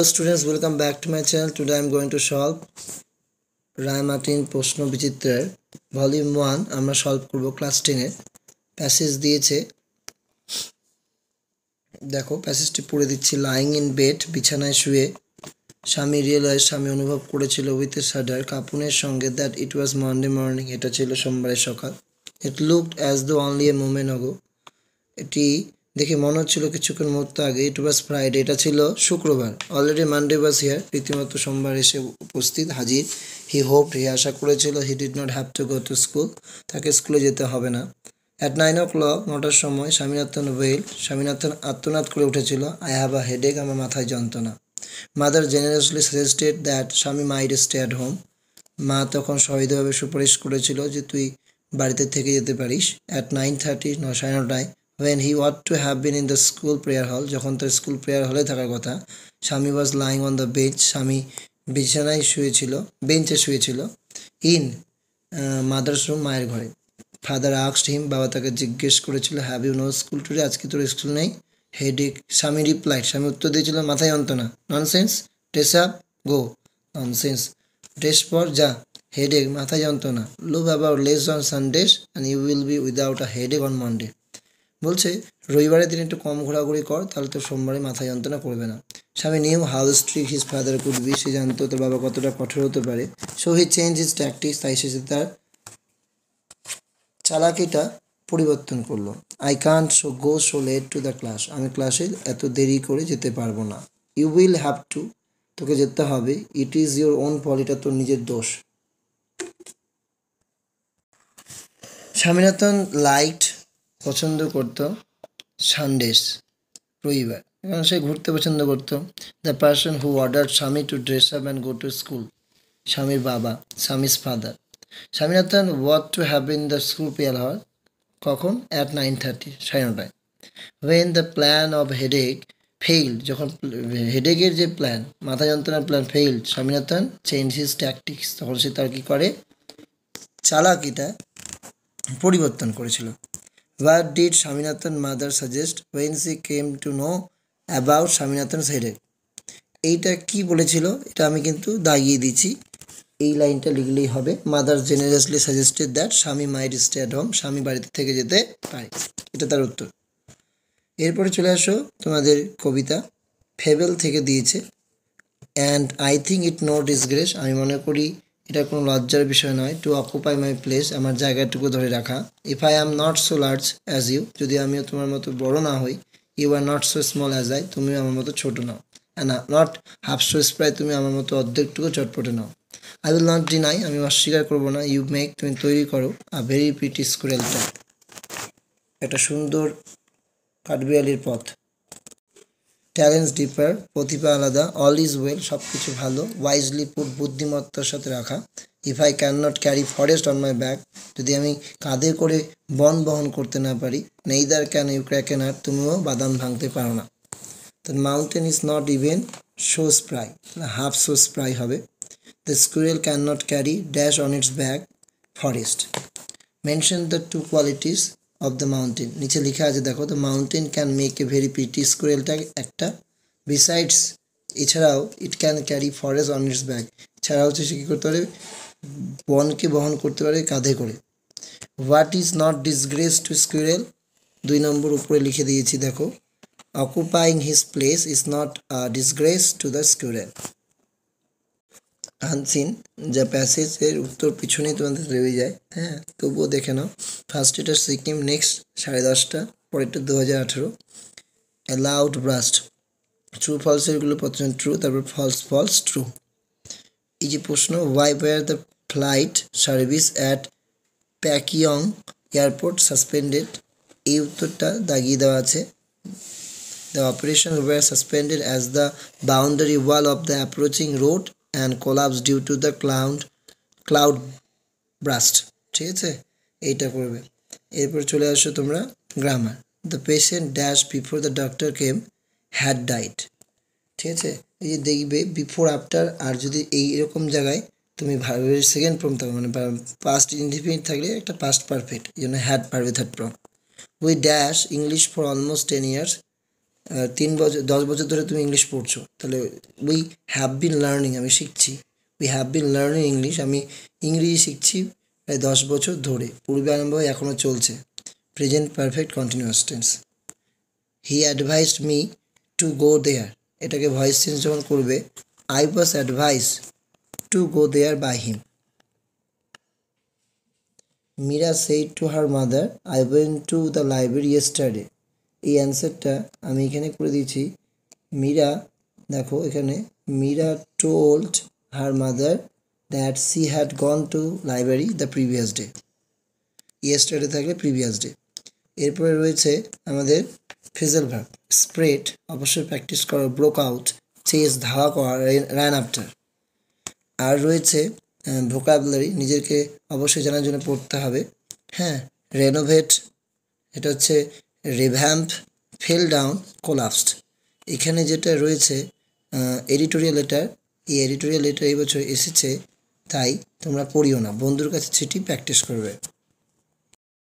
Students, welcome back to my channel. Today I am going to solve Rai Martin প্রশ্ন বিচিত্রের volume 1 আমরা solve করব class 10 এর passage দিয়েছে। দেখো প্যাসেজটি পড়ে দিচ্ছি। লাইং ইন বেড, বিছানায় শুয়ে স্বামী রিয়েলাইজ, স্বামী অনুভব করেছিল উইথ এ শাডার, কাঁপুনের সঙ্গে, that it was Monday morning, এটা ছিল সোমবারের সকাল। It looked as though only a moment ago, এটি দেখে মনে হচ্ছিল কিছুক্ষণ মুহূর্ত আগে। ইট ওয়াজ ফ্রাইডে, এটা ছিল শুক্রবার। অলরেডি মানডে ওয়াজ হিয়ার, রীতিমতো সোমবার এসে উপস্থিত, হাজির। হি হোপড, হি আশা করেছিল, he did not have to go to school, তাকে স্কুলে যেতে হবে না। অ্যাট 9 o'clock, 9টার সময়, স্বামীনাথন ওয়েল, স্বামীনাথন আত্মনাদ করে উঠেছিল, আই হ্যাভ আ হেডেক, আমার মাথায় যন্ত্রণা। মাদার জেনারেসলি সাজেস্টেড দ্যাট স্বামী মাইড স্টে অ্যাট হোম, মা তখন সহৃদয়ভাবে সুপারিশ করেছিল যে তুই বাড়িতে থেকে যেতে পারিস। At 9:30, 9:30, when he ought to have been in the school prayer hall, যখন তার স্কুল প্রেয়ার হলে থাকার কথা, স্বামী was lying on the bench, স্বামী বিছানায় শুয়েছিল, বেঞ্চে শুয়েছিল। ইন মাদার্স রুম, মায়ের ঘরে। ফাদার আস্কড হিম, বাবা তাকে জিজ্ঞেস করেছিল, have you no school today, আজকে তোর স্কুল নেই? হেডেক, স্বামী রিপ্লাইড, স্বামী উত্তর দিয়েছিল, মাথায় যন্ত্রণা। Nonsense, dress up, go. Nonsense, dress পর, যা। হেডেক, মাথায় যন্ত্রণা। Look about less on Sundays and you will be without a headache on Monday, বলছে রবিবারের দিন একটু কম ঘোরাঘুরি কর, তাহলে তো সোমবারে মাথা যন্ত্রণা করবে না। Swami knew how strict his father could be, সে জানতো তার বাবা কতটা কঠোর হতে পারে। So he change his tactics, তাই সে তার চালাকিটা পরিবর্তন করলো। I can't go so late to the class, আমি ক্লাসে এত দেরি করে যেতে পারবো না। ইউ উইল হ্যাভ টু, তোকে যেতে হবে। ইট ইজ ইউর ওন ফল, এটা তোর নিজের দোষ। স্বামীনাথন লাইট, পছন্দ করতো সানডেস, রবিবার, কারণ সে ঘুরতে পছন্দ করতো। The person who order Swami to dress up and go to school, স্বামীর বাবা, স্বামীর father. Swaminathan want to have in the school prayer hall, কখন? At 9:30, 9:30। When the plan of headache failed, যখন হেডেকের যে প্ল্যান, মাথা যন্ত্রণার plan failed, Swaminathan change his tactics, তখন সে তার কী করে, চালাকিটা পরিবর্তন করেছিল। What did Swaminathan mother suggest when she came to know about Swaminathan's headache? এইটা কি বলেছিল, এটা আমি কিন্তু দাগিয়ে দিচ্ছি, এই লাইনটা লিখলেই হবে। মাদার জেনারেসলি সাজেস্টেড দ্যাট স্বামী মাইড স্টে অ্যাট হোম, স্বামী বাড়িতে থেকে যেতে পারে, এটা তার উত্তর। এরপরে চলে আসো তোমাদের কবিতা, ফেবেল থেকে দিয়েছে। And I think it no disgrace, আমি মনে করি এটা কোনো লজ্জার বিষয় নয়। টু অকুপাই মাই প্লেস, আমার জায়গাটুকু ধরে রাখা। If I am not so large as you, যদি আমিও তোমার মতো বড় না হই। You are not so small as I, তুমিও আমার মতো ছোট নাও। And not half so spry, তুমি আমার মতো অর্ধেকটুকু চটপটে নাও। আই উইল নট ডিনাই, আমি অস্বীকার করবো না। ইউ মেক, তুমি তৈরি করো। A very pretty squirrel track, একটা সুন্দর কাঠবিড়ালির পথ। ট্যালেন্টস ডিপার, প্রতিভা আলাদা। অল ইজ ওয়েল, সব কিছু ভালো। ওয়াইজলি পুট, বুদ্ধিমত্তার সাথে রাখা। If I can not carry forest on my back, যদি আমি কাঁধে করে বন বহন করতে না পারি। Neither can you crack a nut, তুমিও বাদাম ভাঙতে পারো না। The mountain is not even so spry, half so spry হবে। The squirrel can not carry dash on its back forest. Mention the two qualities of the mountain, নিচে লেখা আছে দেখো, the mountain can make a very pretty, স্কুরেলটা একটা। Besides, এছাড়াও, it can carry forest on its back, এছাড়াও হচ্ছে সে কী করতে পারে, বনকে বহন করতে পারে কাঁধে করে। What is not disgrace two squirrel, 2 নম্বর উপরে লিখে দিয়েছি দেখো, occupying his place is not a disgrace to the squirrel. Unseen, যা প্যাসেজের উত্তর পিছনেই তোমাদের রয়ে যায়, হ্যাঁ, তবুও দেখে নাও। ফার্স্ট এটা সিকিম, নেক্সট 10:30, পরেরটা 2018। অ্যালাউড ব্রাস্ট, ট্রু ফলসেরগুলো প্রথমে ট্রু, তারপর ফলস ফলস ট্রু। এই যে প্রশ্ন, why were the flight service at Pakyong airport suspended, এই উত্তরটা দাগিয়ে দেওয়া আছে। The operation were suspended as the boundary wall of the approaching road and collapse due to the cloud burst, ঠিক আছে, এইটা করবে। এরপর চলে আসো তোমরা grammar. The patient dash before the doctor came had died, ঠিক আছে। এই যে দেখবে বিফোর আফটার, আর যদি এইরকম জায়গায় তুমি ভার্বের সেকেন্ড ফর্ম থাকবে, মানে পাস্ট ইনডিফিনিট থাকলে একটা পাস্ট পারফেক্ট, এই জন্য হ্যাড ভার্বে third form. We dash English for almost 10 years, 3 বছর 10 বছর ধরে তুমি ইংলিশ পড়ছো, তাহলে উই হ্যাভ বিন লার্নিং, আমি শিখছি, we have been learning English, আমি ইংরেজি শিখছি প্রায় 10 বছর ধরে। পূর্বে আরম্ভ হয়ে এখনও চলছে। Present perfect continuous tense. He advised me to go there, এটাকে ভয়েস চেঞ্জ যখন করবে, I was advise to go there by him. Meera said to her mother, I went to the library yesterday. এই অ্যান্সারটা আমি এখানে করে দিয়েছি। মীরা, দেখো এখানে, Meera told her mother that she had gone to library the previous day. Yesterday থাকলে previous day. এরপরে রয়েছে আমাদের ফ্রেজাল ভার্ব। স্প্রেড, অবশ্যই প্র্যাকটিস করো। ব্রোক আউট, চেস, ধাওয়া করা, র্যান আফটার। আর রয়েছে ভোকাবুলারি, নিজেকে অবশ্যই জানার জন্য পড়তে হবে। হ্যাঁ, রেনোভেট, এটা হচ্ছে রিভ্যাম্প, ফেল ডাউন, কোলাপসড। এখানে যেটা রয়েছে এডিটোরিয়াল লেটার, এই এডিটোরিয়াল লেটার এই বছর এসেছে, তাই তোমরা পড়িও না, বন্ধুর কাছে চিঠি প্র্যাকটিস করবে।